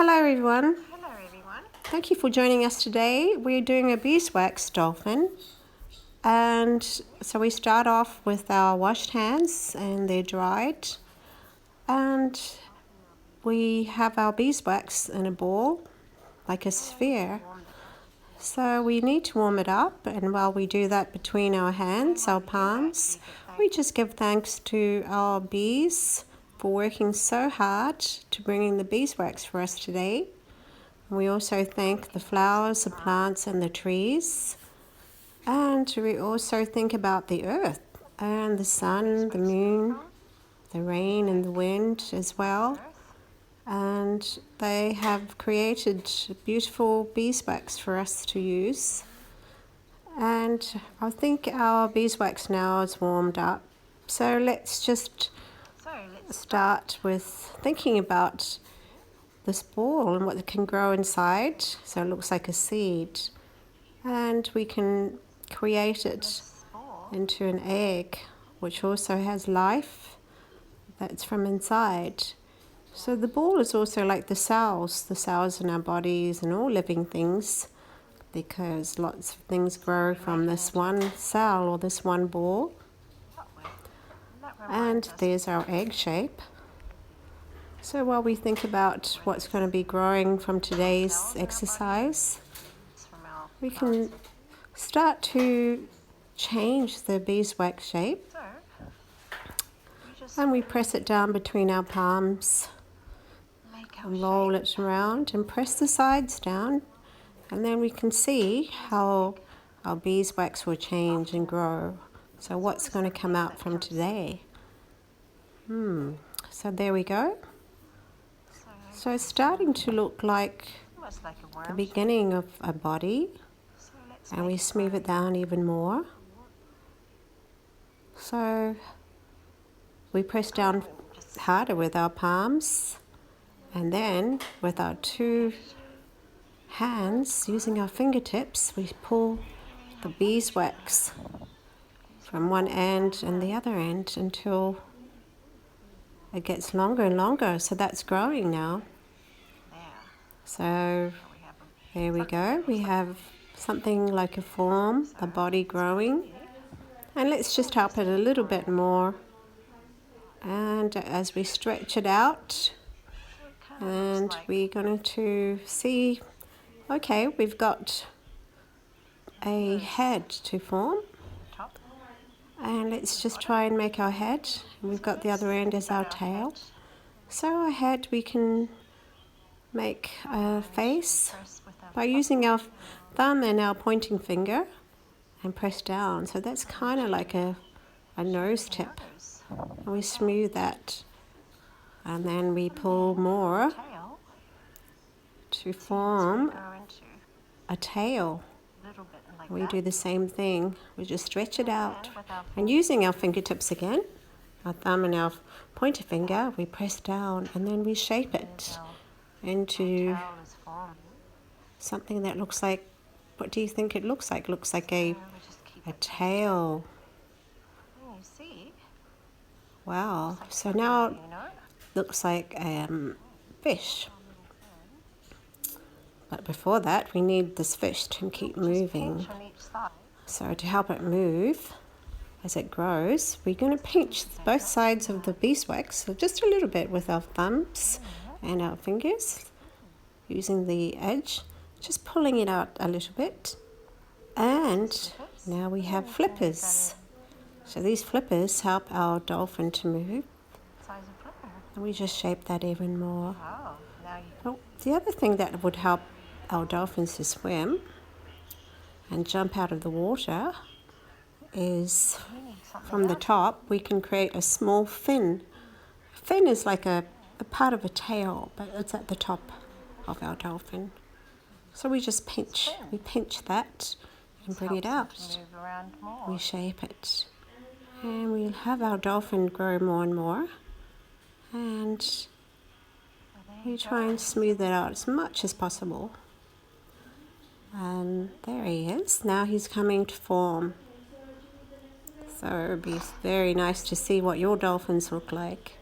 Hello everyone. Thank you for joining us today. We're doing a beeswax dolphin. And so we start off with our washed hands and they're dried. And we have our beeswax in a ball, like a sphere. So we need to warm it up, and while we do that between our hands, our palms, we just give thanks to our bees for working so hard to bring in the beeswax for us today. We also thank the flowers, the plants and the trees. And we also think about the earth and the sun, the moon, the rain and the wind as well. And they have created beautiful beeswax for us to use. And I think our beeswax now is warmed up. So let's just start with thinking about this ball and what it can grow inside. So it looks like a seed. And we can create it into an egg, which also has life that's from inside. So the ball is also like the cells in our bodies and all living things, because lots of things grow from this one cell or this one ball. And there's our egg shape. So while we think about what's going to be growing from today's exercise, we can start to change the beeswax shape. And we press it down between our palms. Roll it around and press the sides down, and then we can see how our beeswax will change and grow. So what's going to come out from today? So there we go. So it's starting to look like the beginning of a body, and we smooth it down even more. So we press down harder with our palms. And then, with our two hands, using our fingertips, we pull the beeswax from one end and the other end until it gets longer and longer. So that's growing now. So there we go. We have something like a form, a body growing. And let's just help it a little bit more. And as we stretch it out, and we're going to see, okay, we've got a head to form. And let's just try and make our head. We've got the other end as our tail. So our head, we can make a face by using our thumb and our pointing finger and press down. So that's kind of like a nose tip. And we smooth that. And then we pull more to form a tail. We do the same thing. We just stretch it out. And using our fingertips again, our thumb and our pointer finger, we press down and then we shape it into something that looks like, what do you think it looks like? It looks like a tail. Wow. So now looks like fish. But before that, we need this fish to keep moving. So to help it move as it grows, we're going to pinch both sides of the beeswax, so just a little bit with our thumbs and our fingers, using the edge, just pulling it out a little bit. And now we have flippers. So these flippers help our dolphin to move. And we just shape that even more. Well, the other thing that would help our dolphins to swim and jump out of the water is from the top we can create a small fin. A fin is like a part of a tail, but it's at the top of our dolphin. So we just pinch. We pinch that and bring it out. We shape it. And we'll have our dolphin grow more and more. And we try and smooth it out as much as possible. And there he is. Now he's coming to form. So it would be very nice to see what your dolphins look like.